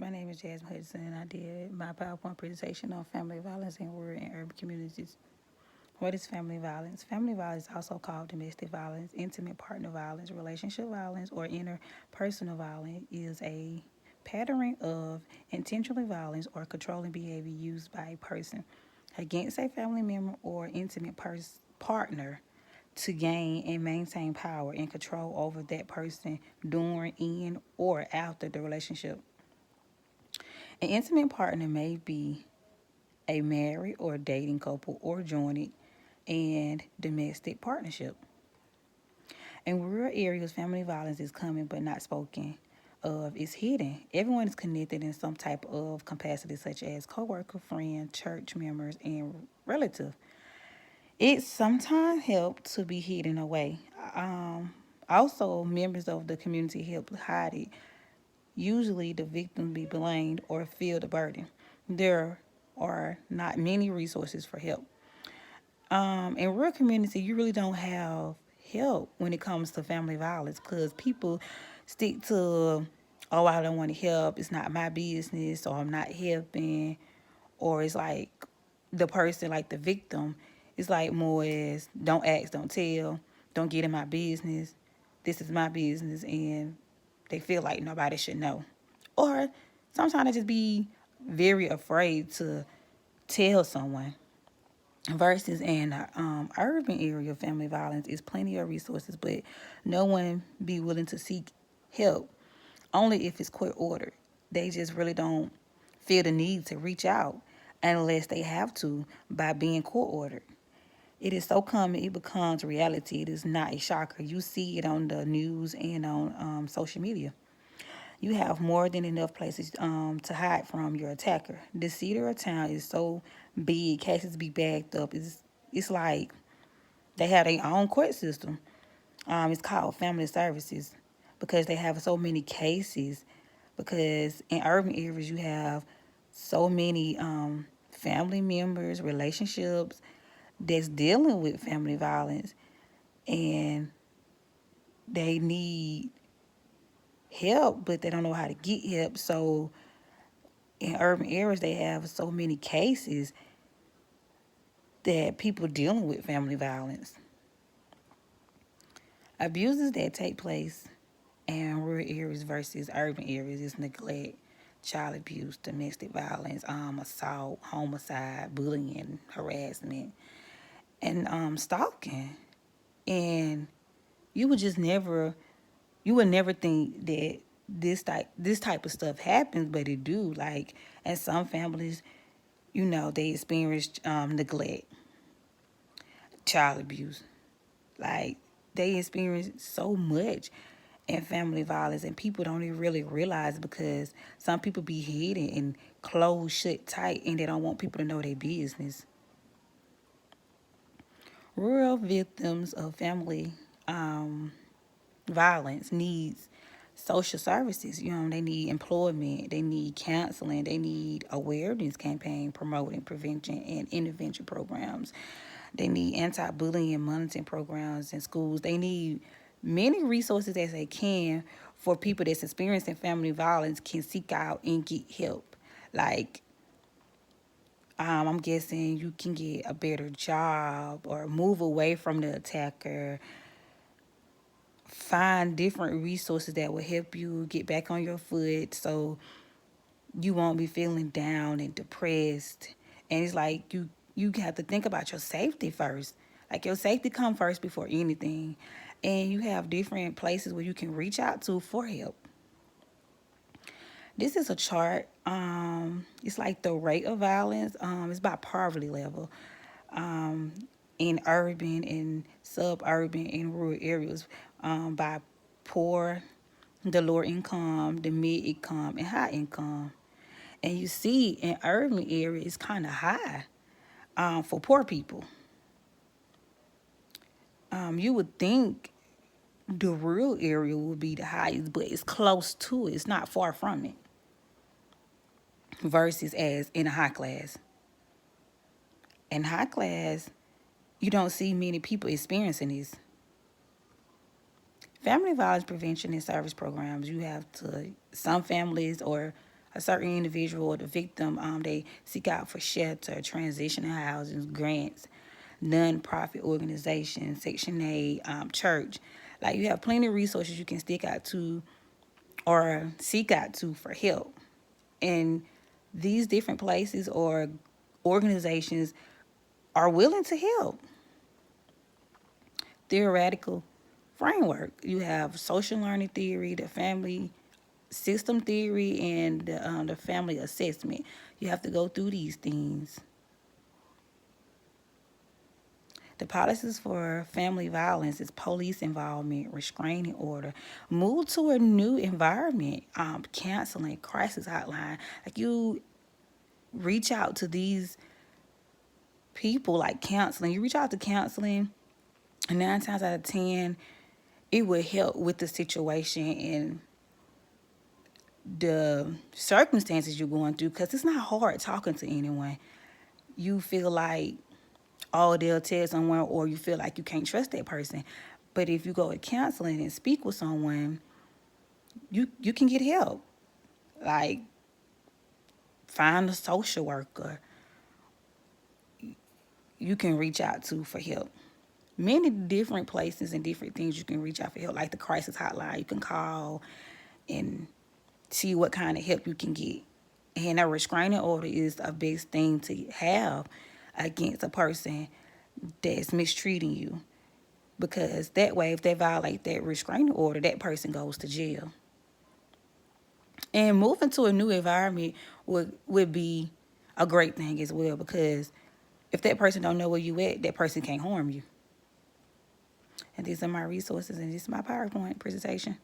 My name is Jasmine Hudson, and I did my PowerPoint presentation on family violence in rural and urban communities. What is family violence? Family violence is also called domestic violence, intimate partner violence, relationship violence, or interpersonal violence. Is a pattern of intentional violence or controlling behavior used by a person against a family member or intimate partner to gain and maintain power and control over that person during, in, or after the relationship. An intimate partner may be a married or dating couple or joint and domestic partnership. In rural areas, family violence is common but not spoken of. It's hidden. Everyone is connected in some type of capacity, such as coworker, friend, church members, and relative. It sometimes helps to be hidden away. Also, members of the community help hide it. Usually, the victim be blamed or feel the burden. There are not many resources for help. In rural community, you really don't have help when it comes to family violence because people stick to, oh, I don't want to help. It's not my business, or I'm not helping, or it's like the person, like the victim, it's like more as don't ask, don't tell, don't get in my business. This is my business, and they feel like nobody should know. Or sometimes they just be very afraid to tell someone. Versus in urban area, family violence is plenty of resources, but no one be willing to seek help. Only if it's court ordered. They just really don't feel the need to reach out unless they have to by being court ordered. It is so common it becomes reality. It is not a shocker. You see it on the news and on social media. You have more than enough places to hide from your attacker. The city or town is so big, cases be backed up. It's like they have their own court system. It's called family services because they have so many cases. Because in urban areas, you have so many family members, relationships that's dealing with family violence, and they need help, but they don't know how to get help. So in urban areas, they have so many cases that people dealing with family violence. Abuses that take place in rural areas versus urban areas is neglect, child abuse, domestic violence, assault, homicide, bullying, harassment, and stalking. And you would just never, you would never think that this type of stuff happens, but it do. Like in some families, they experience neglect, child abuse. Like they experience so much in family violence, and people don't even really realize because some people be hidden and closed shut tight, and they don't want people to know their business. Rural victims of family violence needs social services. They need employment, they need counseling, they need awareness campaign promoting prevention and intervention programs. They need anti-bullying and monitoring programs in schools. They need many resources as they can for people that's experiencing family violence can seek out and get help. Like I'm guessing you can get a better job or move away from the attacker, find different resources that will help you get back on your foot so you won't be feeling down and depressed. And it's like you have to think about your safety first. Like your safety come first before anything. And you have different places where you can reach out to for help. This is a chart. It's like the rate of violence. It's by poverty level. Um, in urban and suburban and rural areas, by poor, the lower income, the mid income, and high income. And you see in urban areas, it's kind of high for poor people. You would think the rural area would be the highest, but it's close to it. It's not far from it. Versus as in a high class. In high class, you don't see many people experiencing this. Family violence prevention and service programs, you have to, some families or a certain individual or the victim, they seek out for shelter, transitional housing, grants, non-profit organizations, Section 8, church. Like, you have plenty of resources you can stick out to or seek out to for help. And these different places or organizations are willing to help. Theoretical framework. You have social learning theory, the family system theory, and the family assessment. You have to go through these things. The policies for family violence is police involvement, restraining order, move to a new environment, counseling, crisis hotline. Like, you reach out to these people, like counseling. You reach out to counseling, and 9 times out of 10, it will help with the situation and the circumstances you're going through, because it's not hard talking to anyone. You feel like, oh, they'll tell someone, or you feel like you can't trust that person. But if you go to counseling and speak with someone, you can get help. Like, find a social worker you can reach out to for help. Many different places and different things you can reach out for help, like the crisis hotline. You can call and see what kind of help you can get. And a restraining order is a best thing to have against a person that's mistreating you. Because that way, if they violate that restraining order, that person goes to jail. And moving to a new environment would be a great thing as well, because if that person don't know where you at, that person can't harm you. And these are my resources, and this is my PowerPoint presentation.